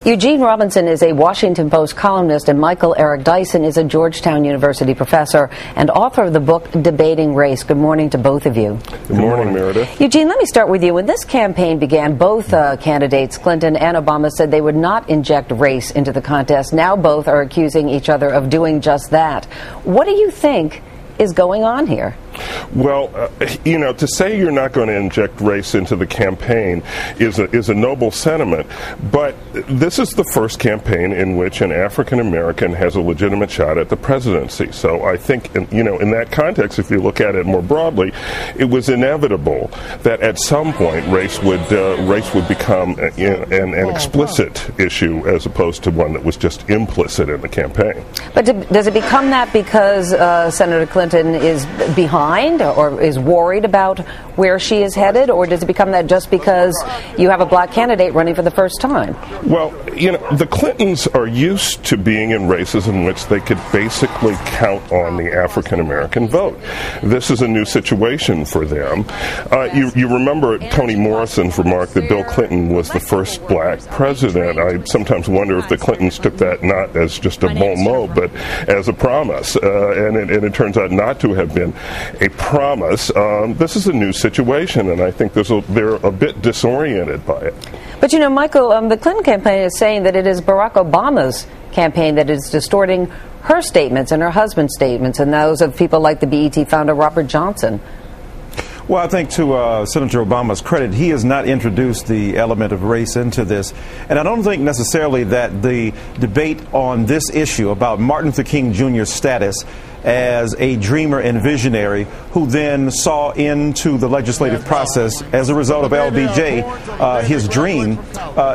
Eugene Robinson is a Washington Post columnist, and Michael Eric Dyson is a Georgetown University professor and author of the book Debating Race. Good morning to both of you. Good morning, Meredith. Eugene, let me start with you. When this campaign began, both candidates, Clinton and Obama, said they would not inject race into the contest. Now both are accusing each other of doing just that. What do you think is going on here? Well, to say you're not going to inject race into the campaign is a noble sentiment, but this is the first campaign in which an African American has a legitimate shot at the presidency. So I think, in that context, if you look at it more broadly, it was inevitable that at some point race would become an explicit issue as opposed to one that was just implicit in the campaign. But does it become that because Senator Clinton is behind or is worried about where she is headed, or does it become that just because you have a black candidate running for the first time? Well, the Clintons are used to being in races in which they could basically count on the African American vote. This is a new situation for them. You remember Toni Morrison's remark that Bill Clinton was the first black president. I sometimes wonder if the Clintons took that not as just a bon mot, but as a promise, and it turns out not to have been a promise. This is a new situation, and I think they're a bit disoriented by it. But Michael, the Clinton campaign is saying that it is Barack Obama's campaign that is distorting her statements and her husband's statements and those of people like the BET founder Robert Johnson. Well, I think to Senator Obama's credit, he has not introduced the element of race into this. And I don't think necessarily that the debate on this issue about Martin Luther King Jr.'s status as a dreamer and visionary who then saw into the legislative process as a result of LBJ, his dream,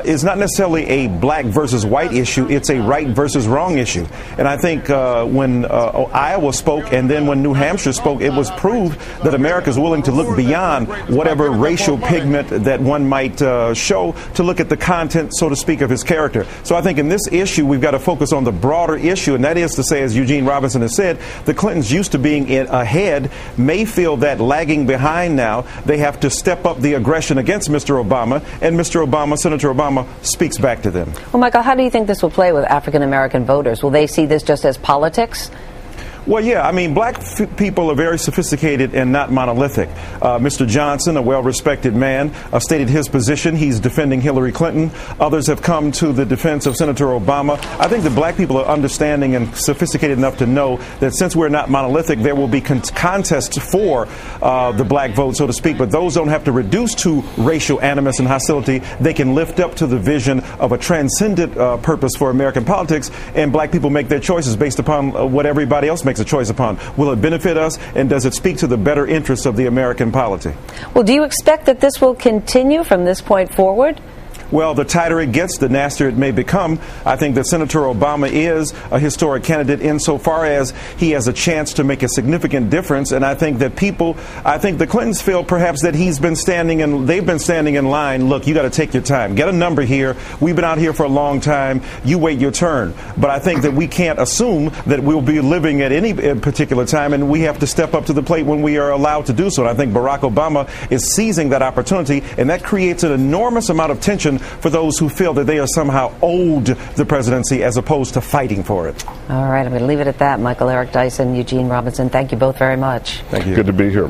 is not necessarily a black versus white issue. It's a right versus wrong issue. And I think when Iowa spoke and then when New Hampshire spoke, it was proved that America is willing to look beyond whatever racial pigment that one might show to look at the content, so to speak, of his character. So I think in this issue, we've got to focus on the broader issue, and that is to say, as Eugene Robinson has said, the Clintons, used to being ahead, may feel that lagging behind now, they have to step up the aggression against Mr. Obama, and Mr. Obama, Senator Obama, speaks back to them. Well, Michael, how do you think this will play with African American voters? Will they see this just as politics? Well, yeah, I mean, black people are very sophisticated and not monolithic. Mr. Johnson, a well-respected man, stated his position. He's defending Hillary Clinton. Others have come to the defense of Senator Obama. I think that black people are understanding and sophisticated enough to know that since we're not monolithic, there will be contests for the black vote, so to speak, but those don't have to reduce to racial animus and hostility. They can lift up to the vision of a transcendent purpose for American politics, and black people make their choices based upon what everybody else makes a choice upon. Will it benefit us, and does it speak to the better interests of the American polity? Well, do you expect that this will continue from this point forward? Well, the tighter it gets, the nastier it may become. I think that Senator Obama is a historic candidate insofar as he has a chance to make a significant difference. And I think that the Clintons feel perhaps that they've been standing in line. Look, you got to take your time. Get a number here. We've been out here for a long time. You wait your turn. But I think that we can't assume that we'll be living at any particular time, and we have to step up to the plate when we are allowed to do so. And I think Barack Obama is seizing that opportunity, and that creates an enormous amount of tension for those who feel that they are somehow owed the presidency as opposed to fighting for it. All right, I'm going to leave it at that. Michael Eric Dyson, Eugene Robinson, thank you both very much. Thank you. Good to be here.